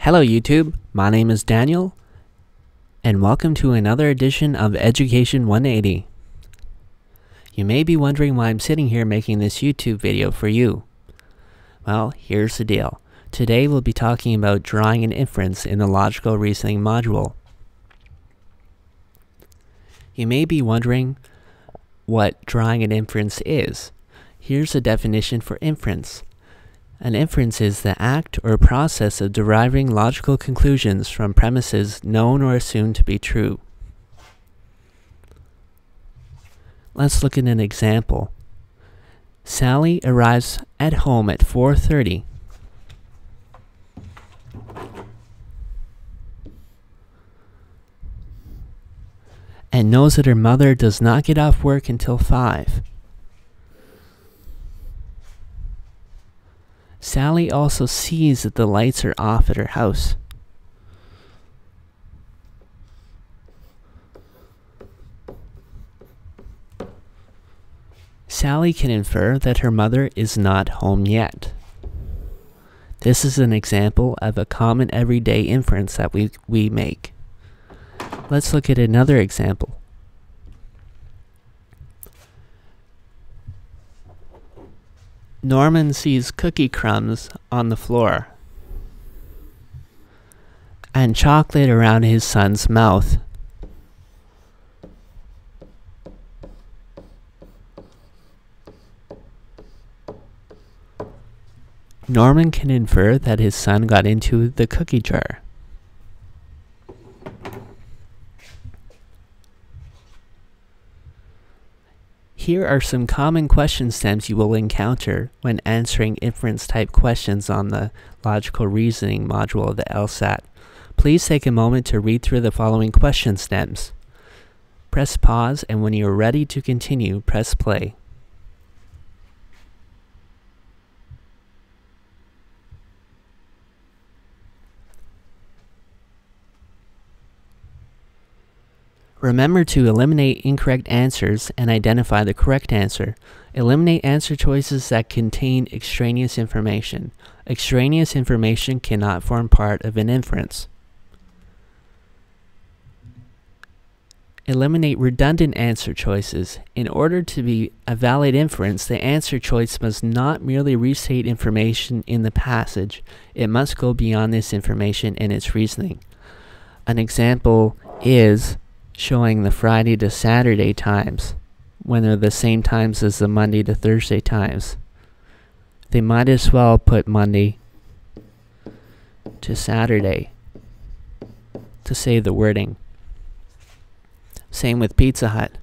Hello YouTube, my name is Daniel, and welcome to another edition of Education 180. You may be wondering why I'm sitting here making this YouTube video for you. Well, here's the deal. Today we'll be talking about drawing an inference in the logical reasoning module. You may be wondering what drawing an inference is. Here's a definition for inference. An inference is the act or process of deriving logical conclusions from premises known or assumed to be true. Let's look at an example. Sally arrives at home at 4:30. And knows that her mother does not get off work until 5. Sally also sees that the lights are off at her house. Sally can infer that her mother is not home yet. This is an example of a common everyday inference that we make. Let's look at another example. Norman sees cookie crumbs on the floor and chocolate around his son's mouth. Norman can infer that his son got into the cookie jar. Here are some common question stems you will encounter when answering inference type questions on the logical reasoning module of the LSAT. Please take a moment to read through the following question stems. Press pause, and when you are ready to continue, press play. Remember to eliminate incorrect answers and identify the correct answer. Eliminate answer choices that contain extraneous information. Extraneous information cannot form part of an inference. Eliminate redundant answer choices. In order to be a valid inference, the answer choice must not merely restate information in the passage. It must go beyond this information in its reasoning. An example is showing the Friday to Saturday times when they're the same times as the Monday to Thursday times. They might as well put Monday to Saturday to save the wording. Same with Pizza Hut.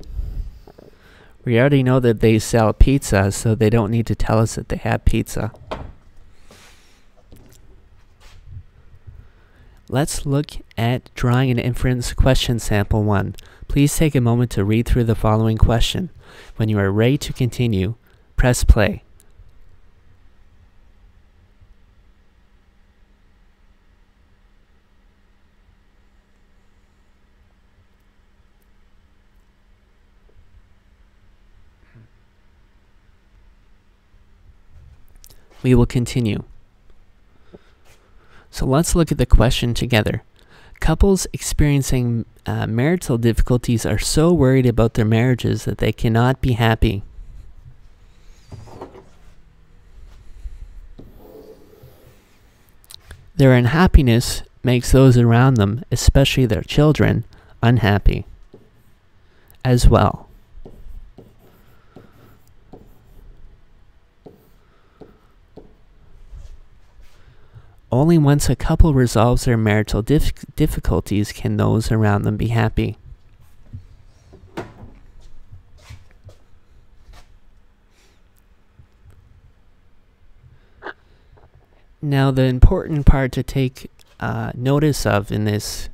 We already know that they sell pizza, so they don't need to tell us that they have pizza. Let's look at drawing an inference question sample 1. Please take a moment to read through the following question. When you are ready to continue, press play. We will continue. So let's look at the question together. Couples experiencing marital difficulties are so worried about their marriages that they cannot be happy. Their unhappiness makes those around them, especially their children, unhappy as well. Only once a couple resolves their marital difficulties can those around them be happy. Now, the important part to take notice of in this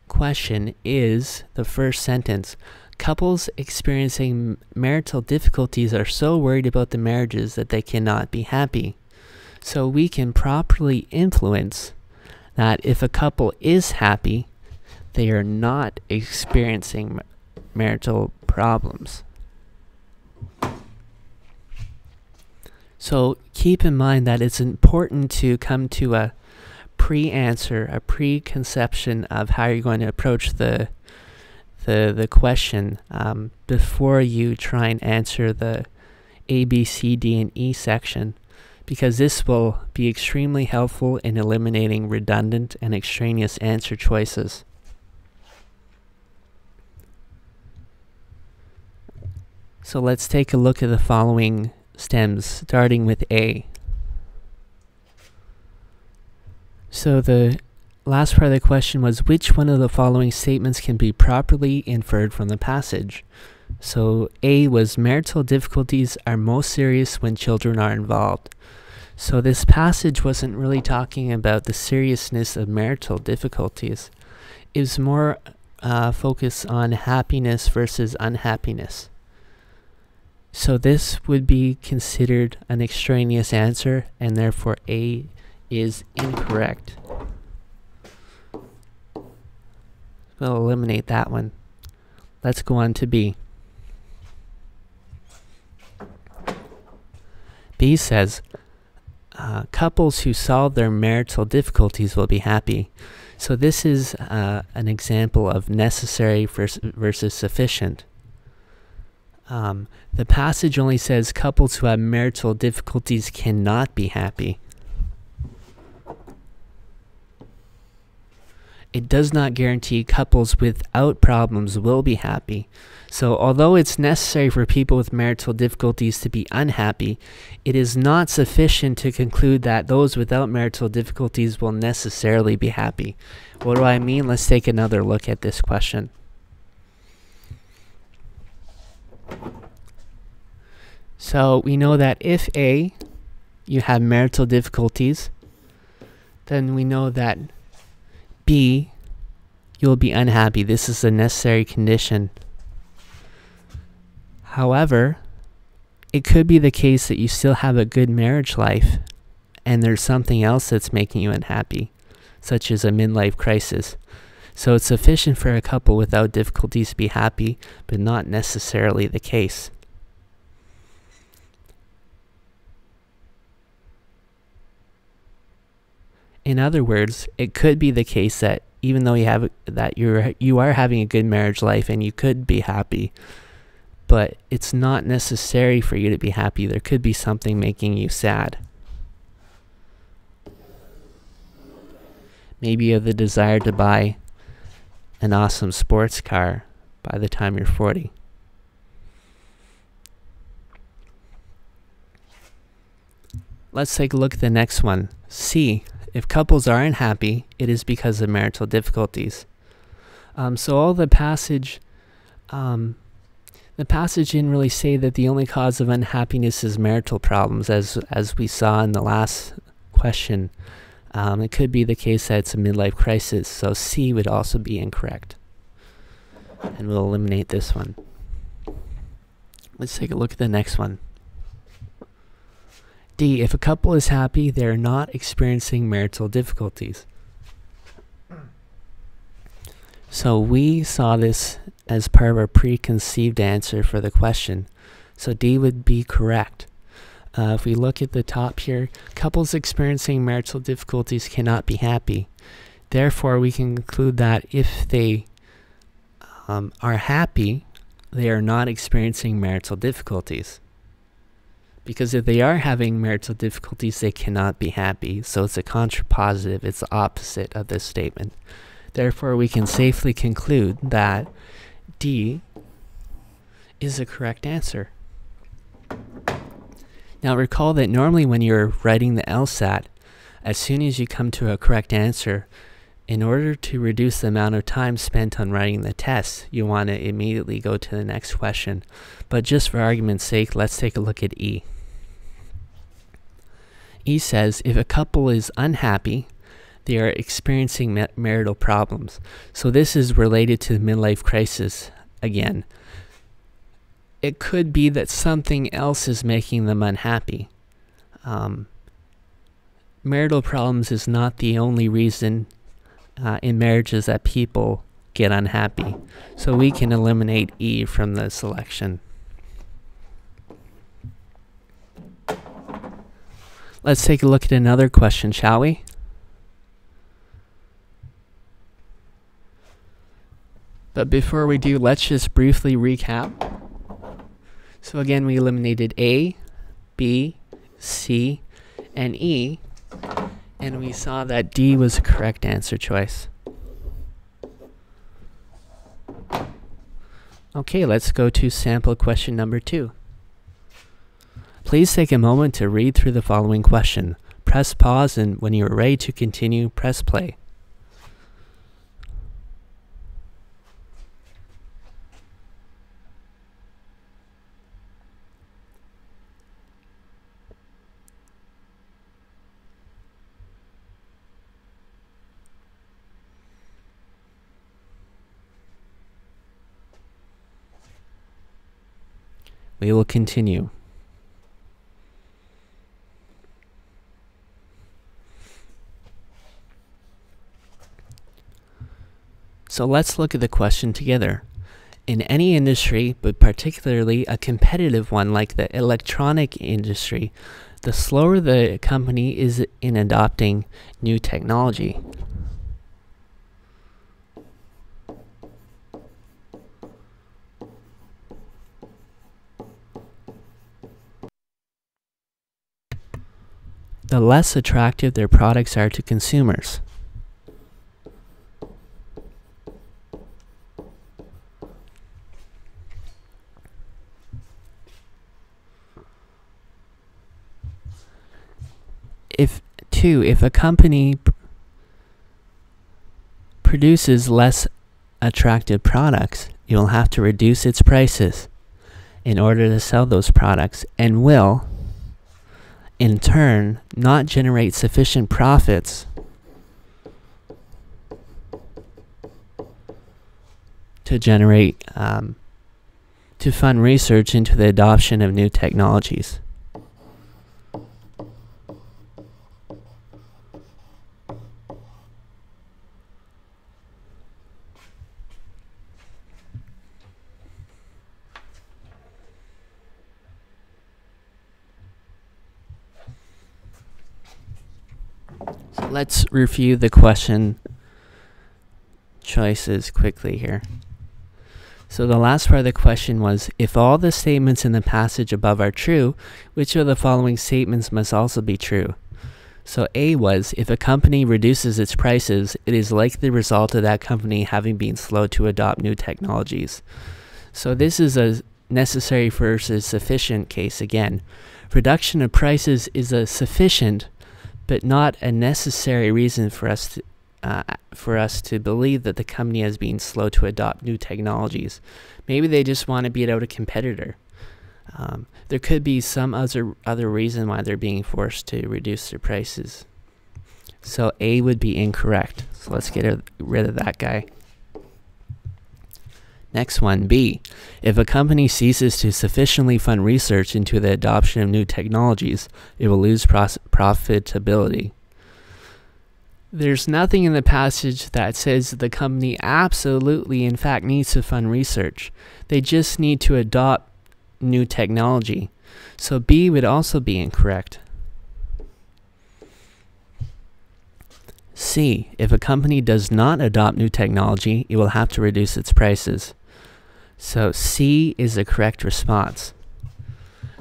question is the first sentence. Couples experiencing marital difficulties are so worried about the marriages that they cannot be happy. So we can properly influence that if a couple is happy, they are not experiencing marital problems. So keep in mind that it's important to come to a pre-answer, a preconception of how you're going to approach the question before you try and answer the A, B, C, D, and E section, because this will be extremely helpful in eliminating redundant and extraneous answer choices. So let's take a look at the following stems, starting with A. So the last part of the question was, which one of the following statements can be properly inferred from the passage? So A was, marital difficulties are most serious when children are involved. So this passage wasn't really talking about the seriousness of marital difficulties. It was more focused on happiness versus unhappiness. So this would be considered an extraneous answer, and therefore A is incorrect. We'll eliminate that one. Let's go on to B. B says, couples who solve their marital difficulties will be happy. So this is an example of necessary versus sufficient. The passage only says couples who have marital difficulties cannot be happy. It does not guarantee couples without problems will be happy. So although it's necessary for people with marital difficulties to be unhappy, it is not sufficient to conclude that those without marital difficulties will necessarily be happy. What do I mean? Let's take another look at this question. So we know that if A, you have marital difficulties, then we know that B, you'll be unhappy. This is a necessary condition. However, it could be the case that you still have a good marriage life and there's something else that's making you unhappy, such as a midlife crisis. So it's sufficient for a couple without difficulties to be happy, but not necessarily the case. In other words, it could be the case that even though you are having a good marriage life and you could be happy, but it's not necessary for you to be happy. There could be something making you sad. Maybe you have the desire to buy an awesome sports car by the time you're 40. Let's take a look at the next one. C. If couples are unhappy, it is because of marital difficulties. So all the passage didn't really say that the only cause of unhappiness is marital problems, as we saw in the last question. It could be the case that it's a midlife crisis, so C would also be incorrect. And we'll eliminate this one. Let's take a look at the next one. D. If a couple is happy, they are not experiencing marital difficulties. So we saw this as part of our preconceived answer for the question. So D would be correct. If we look at the top here, couples experiencing marital difficulties cannot be happy. Therefore, we can conclude that if they are happy, they are not experiencing marital difficulties. Because if they are having marital difficulties, they cannot be happy. So it's a contrapositive. It's the opposite of this statement. Therefore, we can safely conclude that D is the correct answer. Now recall that normally when you're writing the LSAT, as soon as you come to a correct answer, in order to reduce the amount of time spent on writing the test, you want to immediately go to the next question. But just for argument's sake, let's take a look at E. E says, if a couple is unhappy, they are experiencing marital problems. So this is related to the midlife crisis again. It could be that something else is making them unhappy. Marital problems is not the only reason in marriages that people get unhappy. So we can eliminate E from the selection. Let's take a look at another question, shall we? But before we do, let's just briefly recap. So again, we eliminated A, B, C, and E, and we saw that D was the correct answer choice. Okay, let's go to sample question number 2. Please take a moment to read through the following question. Press pause, and when you are ready to continue, press play. We will continue. So let's look at the question together. In any industry, but particularly a competitive one like the electronic industry, the slower the company is in adopting new technology. The less attractive their products are to consumers. If a company produces less attractive products, it will have to reduce its prices in order to sell those products, and will, in turn, not generate sufficient profits to generate to fund research into the adoption of new technologies. So let's review the question choices quickly here. So the last part of the question was, if all the statements in the passage above are true, which of the following statements must also be true? So A was, if a company reduces its prices, it is likely the result of that company having been slow to adopt new technologies. So this is a necessary versus sufficient case again. Reduction of prices is a sufficient but not a necessary reason for us to believe that the company has been slow to adopt new technologies. Maybe they just want to beat out a competitor. There could be some other reason why they're being forced to reduce their prices. So A would be incorrect. So let's get rid of that guy. Next one, B. If a company ceases to sufficiently fund research into the adoption of new technologies, it will lose profitability. There's nothing in the passage that says that the company absolutely, in fact, needs to fund research. They just need to adopt new technology. So B would also be incorrect. C. If a company does not adopt new technology, it will have to reduce its prices. So C is the correct response.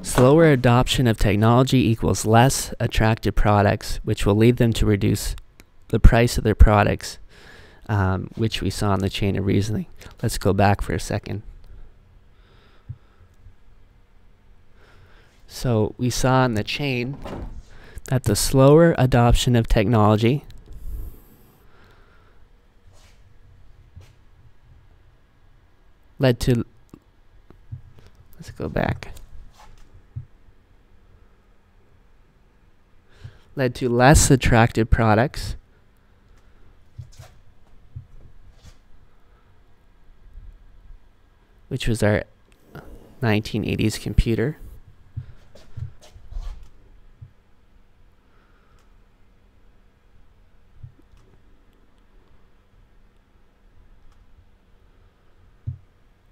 Slower adoption of technology equals less attractive products, which will lead them to reduce the price of their products, which we saw in the chain of reasoning. Let's go back for a second. So we saw in the chain that the slower adoption of technology led to, let's go back, led to less attractive products, which was our 1980s computer.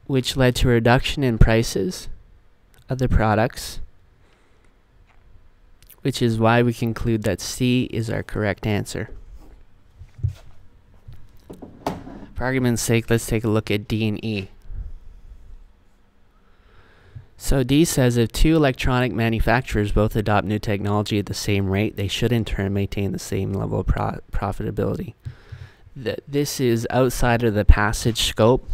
Which led to a reduction in prices of the products, which is why we conclude that C is our correct answer. For argument's sake, let's take a look at D and E. So D says if two electronic manufacturers both adopt new technology at the same rate, they should in turn maintain the same level of profitability. This is outside of the passage scope,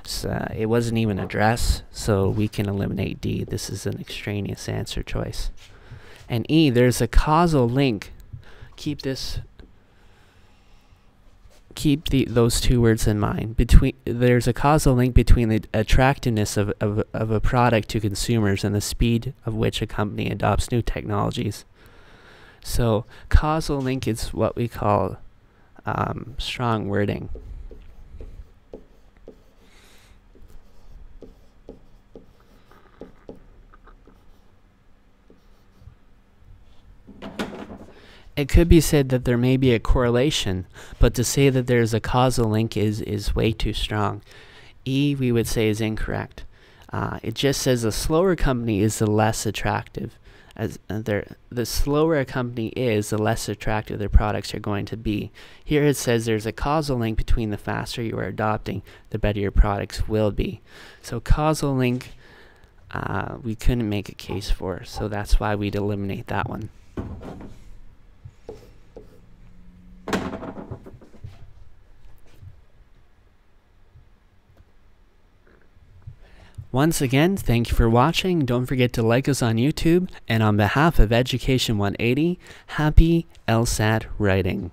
so it wasn't even addressed, so we can eliminate D. This is an extraneous answer choice. And E, there's a causal link. Keep those two words in mind. There's a causal link between the attractiveness of a product to consumers and the speed of which a company adopts new technologies. So causal link is what we call strong wording. It could be said that there may be a correlation, but to say that there's a causal link is way too strong. E, we would say, is incorrect. It just says the slower company is the less attractive. The slower a company is, the less attractive their products are going to be. Here it says there's a causal link between the faster you are adopting, the better your products will be. So causal link, we couldn't make a case for, so that's why we'd eliminate that one. Once again, thank you for watching. Don't forget to like us on YouTube. And on behalf of Education 180, happy LSAT writing.